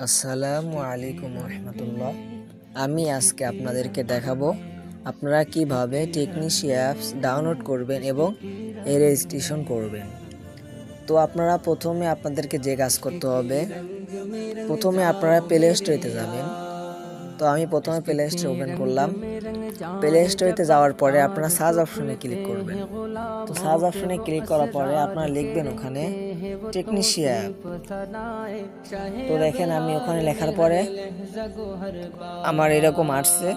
আসসালামু আলাইকুম রহমতুল্লাহ। আমি আজকে আপনাদেরকে দেখাবো আপনারা কিভাবে টেকনিশিয়া অ্যাপস ডাউনলোড করবেন এবং এর রেজিস্ট্রেশন করবেন। তো আপনারা প্রথমে আপনাদেরকে যে কাজ করতে হবে, প্রথমে আপনারা প্লে স্টোরে যাবেন। তো আমি প্রথমে প্লে স্টোর ওপেন করলাম। প্লে স্টোরে যাওয়ার পরে আপনারা সার্চ অপশনে ক্লিক করবেন। তো সার্চ অপশনে ক্লিক করার পরে আপনারা লিখবেন ওখানে টেকনিশিয়া অ্যাপ। তো দেখেন আমি ওখানে লেখার পরে আমার এরকম আসছে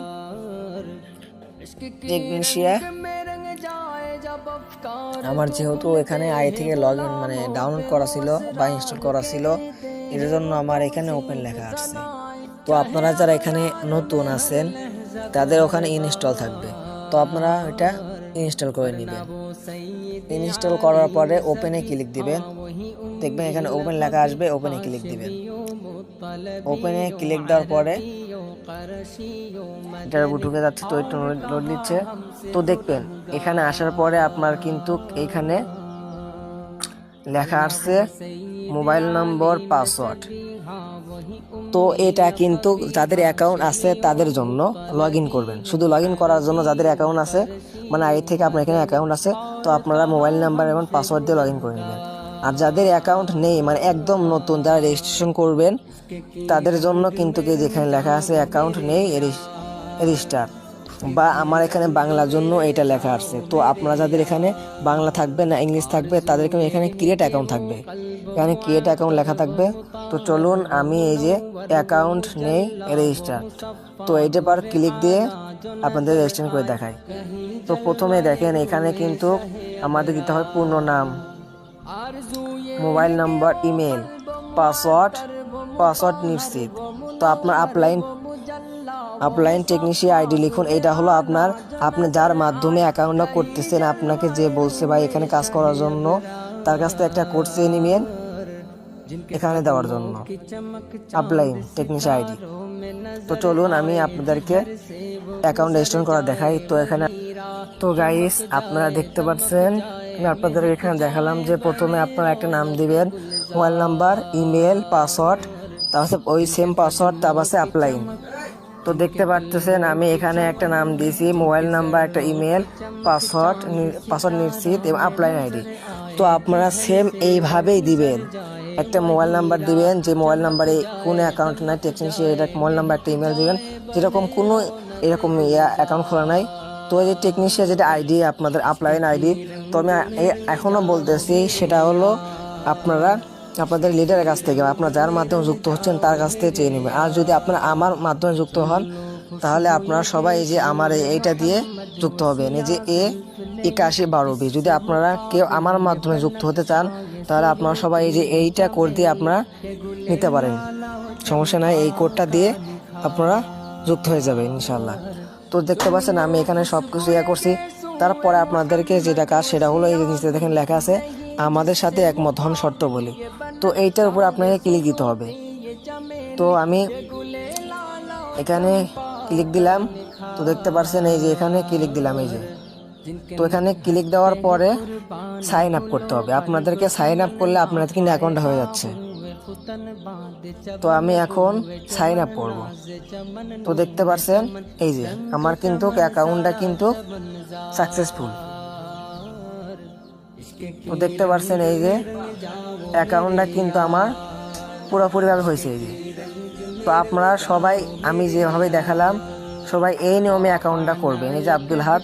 টেকনিশিয়া। আমার যেহেতু এখানে আগে থেকে ডাউনলোড করা ছিল বা ইনস্টল করা ছিল, এর জন্য আমার এখানে ওপেন লেখা আসছে। তো আপনারা যারা এখানে নতুন আছেন তাদের ওখানে ইনস্টল থাকবে, তো আপনারা এটা ইনস্টল করে নেবেন। ইনস্টল করার পরে ওপেনে ক্লিক দিবেন, দেখবেন এখানে ওপেন লেখা আসবে, ওপেনে ক্লিক দিবেন। ওপেনে ক্লিক দেওয়ার পরে এটা ঢুকে যাচ্ছে, তো একটু লোড নিচ্ছে। তো দেখবেন এখানে আসার পরে আপনার কিন্তু এখানে লেখা আসছে মোবাইল নম্বর পাসওয়ার্ড। তো এটা কিন্তু যাদের অ্যাকাউন্ট আছে তাদের জন্য লগ ইন করবেন, শুধু লগ ইন করার জন্য যাদের অ্যাকাউন্ট আছে, মানে আগে থেকে আপনার এখানে অ্যাকাউন্ট আছে, তো আপনারা মোবাইল নাম্বার এবং পাসওয়ার্ড দিয়ে লগ ইন করে নেবেন। আর যাদের অ্যাকাউন্ট নেই, মানে একদম নতুন যারা রেজিস্ট্রেশন করবেন, তাদের জন্য কিন্তু যেখানে লেখা আছে অ্যাকাউন্ট নেই রেজিস্টার, বা আমার এখানে বাংলার জন্য এটা লেখা আছে। তো আপনারা যাদের এখানে বাংলা থাকবে না ইংলিশ থাকবে, তাদেরকে এখানে ক্রিয়েট অ্যাকাউন্ট থাকবে, এখানে ক্রিয়েট অ্যাকাউন্ট লেখা থাকবে। তো চলুন আমি এই যে অ্যাকাউন্ট নেই রেজিস্টার, তো এইটা পর ক্লিক দিয়ে আপনাদের রেজিস্ট্রেশন করে দেখাই। তো প্রথমে দেখেন এখানে কিন্তু আমাদের দিতে হয় পূর্ণ নাম, মোবাইল নাম্বার, ইমেল, পাসওয়ার্ড নিশ্চিত। তো আপনার আপলাইন টেকনিশিয়া আইডি লিখুন। এটা হলো আপনি যার মাধ্যমে অ্যাকাউন্টটা করতেছেন, আপনাকে যে বলছে ভাই এখানে কাজ করার জন্য, তার কাছ থেকে একটা কোড চেয়ে নিবেন এখানে দেওয়ার জন্য, আপলাইন টেকনিশিয়া আইডি। তো চলুন আমি আপনাদেরকে অ্যাকাউন্ট রেজিস্ট্রেশন করা দেখাই। তো এখানে তো গাইস আপনারা দেখতে পাচ্ছেন, আমি আপনাদের এখানে দেখালাম যে প্রথমে আপনারা একটা নাম দিবেন, মোবাইল নাম্বার, ইমেল, পাসওয়ার্ড, তারপর ওই সেম পাসওয়ার্ড, তারপর আপলাইন। তো দেখতে পাচ্ছেন আমি এখানে একটা নাম দিয়েছি, মোবাইল নাম্বার, একটা ইমেল, পাসওয়ার্ড নিশ্চিত এবং আপলাইন আইডি। তো আপনারা সেম এইভাবেই দিবেন, একটা মোবাইল নাম্বার দিবেন, যে মোবাইল নাম্বারে কোনো অ্যাকাউন্ট নাই টেকনিশিয়া, এটা মোবাইল নাম্বার, একটা ইমেল দিবেন, যেরকম কোনো এরকম অ্যাকাউন্ট খোলা নাই। তো এই যে টেকনিশিয়া যেটা আইডি আপনাদের আপলাইন আইডি, তো আমি এখনও বলতেছি সেটা হলো আপনাদের লিডারের কাছ থেকে, আপনার যার মাধ্যমে যুক্ত হচ্ছেন তার কাছ থেকে চেয়ে নেবেন। আর যদি আপনারা আমার মাধ্যমে যুক্ত হন, তাহলে আপনারা সবাই এই যে আমার এইটা দিয়ে যুক্ত হবেন, এই যে A8112B। যদি আপনারা কেউ আমার মাধ্যমে যুক্ত হতে চান, তাহলে আপনারা সবাই এই যে এইটা কোড দিয়ে আপনারা নিতে পারেন, সমস্যা নাই, এই কোডটা দিয়ে আপনারা যুক্ত হয়ে যাবেন ইনশাল্লাহ। তো দেখতে পাচ্ছেন আমি এখানে সব কিছু করছি। তারপরে আপনাদেরকে যেটা কাজ সেটা হলো এই জিনিসটা দেখেন লেখা আছে আমাদের সাথে একমত হন শর্ত বলি। তো এইটার উপর আপনাকে ক্লিক দিতে হবে। তো আমি এখানে ক্লিক দিলাম, তো দেখতে পাচ্ছেন এই যে এখানে ক্লিক দিলাম, এই যে। তো এখানে ক্লিক দেওয়ার পরে সাইন আপ করতে হবে আপনাদেরকে। সাইন আপ করলে আপনাদের কিন্তু অ্যাকাউন্টটা হয়ে যাচ্ছে। তো আমি এখন সাইন আপ করব। তো দেখতে পাচ্ছেন এই যে আমার কিন্তু অ্যাকাউন্টটা কিন্তু সাকসেসফুল। তো দেখতে পাচ্ছেন এই যে অ্যাকাউন্টটা কিন্তু আমার পুরোপুরিভাবে হয়েছে। এই যে তো আপনারা সবাই আমি যেভাবে দেখালাম সবাই এই নিয়মে অ্যাকাউন্টটা করবেন। এই যে আব্দুল হাক,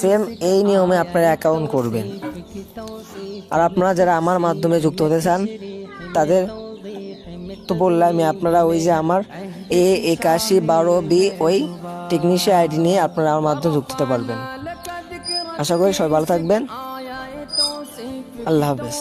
সেম এই নিয়মে আপনারা অ্যাকাউন্ট করবেন। আর আপনারা যারা আমার মাধ্যমে যুক্ত হতে চান তাদের তো বললামই, আপনারা ওই যে আমার A8112B ওই টেকনিশিয়া আইডি নিয়ে আপনারা আমার মাধ্যমে যুক্ত হতে পারবেন। আশা করি সবাই ভালো থাকবেন। আল্লাহ হাফেজ।